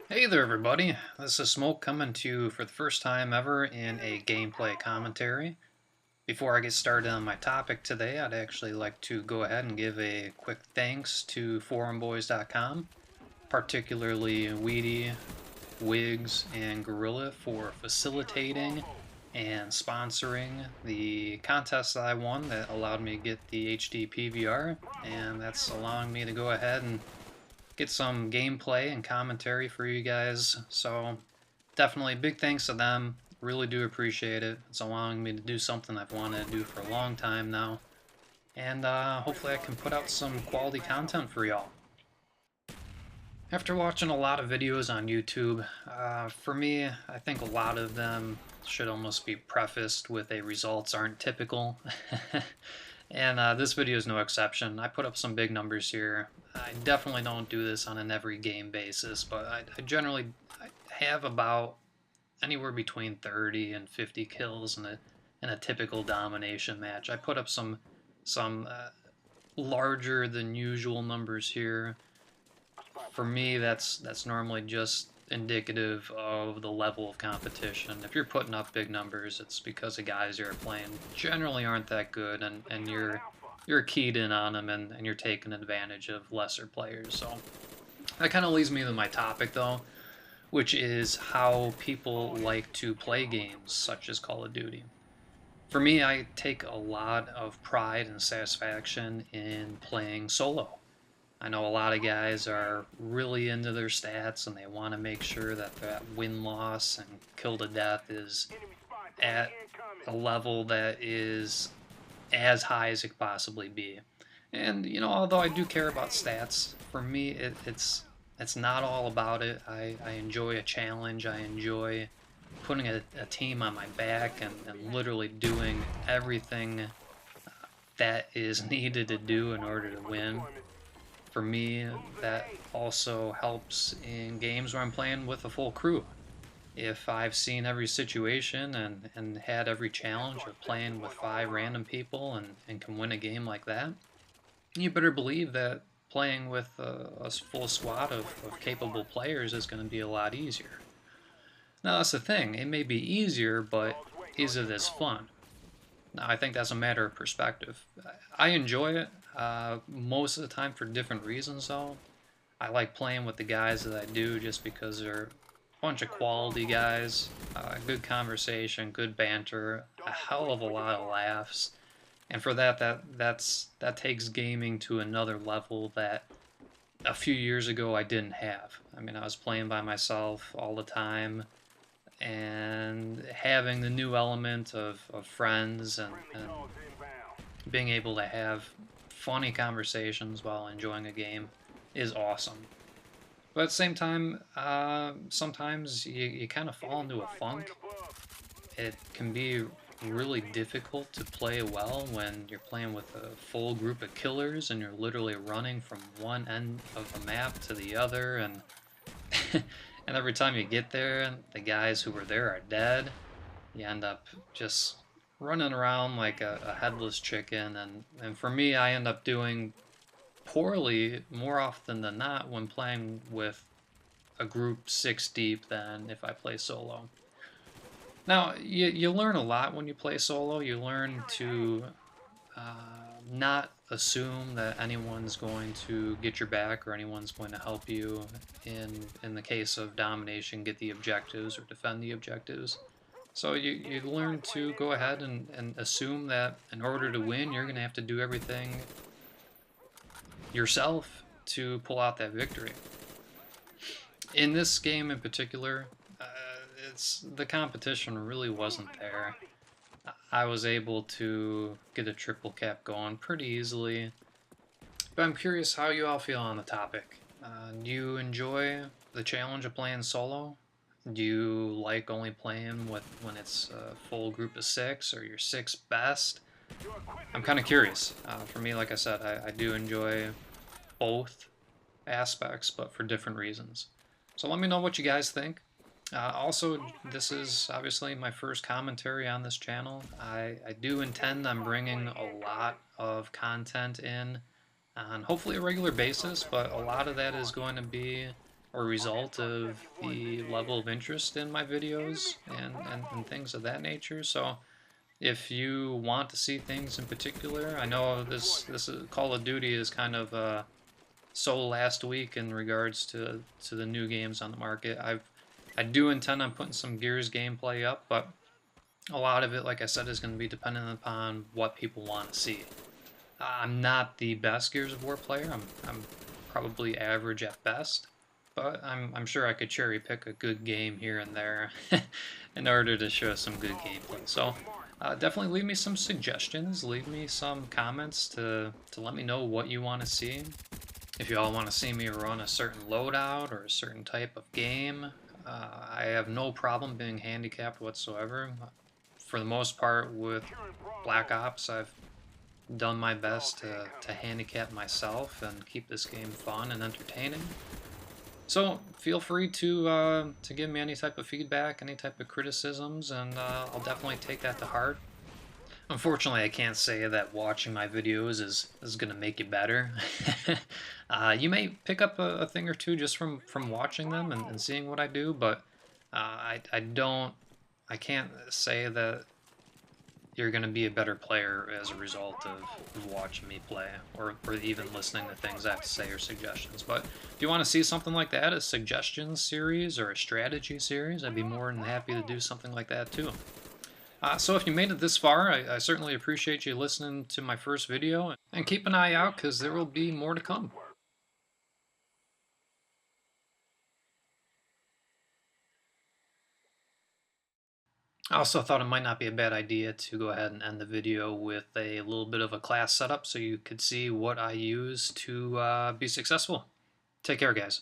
Hey there everybody, this is Smoke coming to you for the first time ever in a gameplay commentary. Before I get started on my topic today, I'd actually like to go ahead and give a quick thanks to forumboys.com, particularly Weedy, Wiggs, and Gorilla for facilitating and sponsoring the contest that I won that allowed me to get the HD PVR, and that's allowing me to go ahead and get some gameplay and commentary for you guys. So definitely big thanks to them. Really do appreciate it. It's allowing me to do something I've wanted to do for a long time now. And hopefully I can put out some quality content for y'all. After watching a lot of videos on YouTube, for me, I think a lot of them should almost be prefaced with a results aren't typical. And this video is no exception. I put up some big numbers here. I definitely don't do this on an every game basis, but I generally have about anywhere between 30 and 50 kills in a typical domination match. I put up some larger than usual numbers here. For me, that's normally just indicative of the level of competition. If you're putting up big numbers, it's because the guys you're playing generally aren't that good, and you're keyed in on them, and you're taking advantage of lesser players. So that kind of leads me to my topic, though, which is how people like to play games such as Call of Duty. For me, I take a lot of pride and satisfaction in playing solo. I know a lot of guys are really into their stats and they want to make sure that that win-loss and kill to death is at a level that is as high as it could possibly be. And you know, although I do care about stats, for me it's not all about it. I enjoy a challenge. I enjoy putting a team on my back and literally doing everything that is needed to do in order to win. For me, that also helps in games where I'm playing with a full crew. If I've seen every situation and had every challenge of playing with 5 random people and can win a game like that, you better believe that playing with a full squad of capable players is going to be a lot easier. Now that's the thing, it may be easier, but is it as fun? Now I think that's a matter of perspective. I enjoy it most of the time for different reasons though. I like playing with the guys that I do just because they're a bunch of quality guys, good conversation, good banter, a hell of a lot of laughs. And for that takes gaming to another level that a few years ago I didn't have. I mean, I was playing by myself all the time, and having the new element of friends and being able to have funny conversations while enjoying a game is awesome. But at the same time, sometimes you kind of fall into a funk. It can be really difficult to play well when you're playing with a full group of killers and you're literally running from one end of the map to the other, and and every time you get there, the guys who were there are dead. You end up just running around like a headless chicken, and for me, I end up doing poorly more often than not when playing with a group 6 deep than if I play solo. Now, you learn a lot when you play solo. You learn to not assume that anyone's going to get your back or anyone's going to help you in the case of domination, get the objectives or defend the objectives. So you learn to go ahead and assume that in order to win, you're going to have to do everything yourself to pull out that victory. In this game in particular, the competition really wasn't there. I was able to get a triple cap going pretty easily, but I'm curious how you all feel on the topic. Do you enjoy the challenge of playing solo? Do you like only playing when it's a full group of 6 or your 6 best? I'm kind of curious. For me, like I said, I do enjoy both aspects, but for different reasons. So let me know what you guys think. Also, this is obviously my first commentary on this channel. I do intend on bringing a lot of content in on hopefully a regular basis, but a lot of that is going to be a result of the level of interest in my videos and things of that nature. So if you want to see things in particular, I know this Call of Duty is kind of so last week in regards to the new games on the market. I do intend on putting some Gears gameplay up, but a lot of it, like I said, is going to be dependent upon what people want to see. I'm not the best Gears of War player. I'm probably average at best, but I'm sure I could cherry pick a good game here and there in order to show some good gameplay. So definitely leave me some suggestions. Leave me some comments to let me know what you want to see. If you all want to see me run a certain loadout or a certain type of game, I have no problem being handicapped whatsoever. For the most part, with Black Ops, I've done my best to handicap myself and keep this game fun and entertaining. So feel free to give me any type of feedback, any type of criticisms, and I'll definitely take that to heart. Unfortunately, I can't say that watching my videos is going to make you better. You may pick up a thing or two just from watching them and seeing what I do, but I can't say that you're going to be a better player as a result of watching me play or even listening to things I have to say or suggestions. But if you want to see something like that, a suggestions series or a strategy series, I'd be more than happy to do something like that too. So if you made it this far, I certainly appreciate you listening to my first video, and keep an eye out because there will be more to come. I also thought it might not be a bad idea to go ahead and end the video with a little bit of a class setup so you could see what I use to be successful. Take care, guys.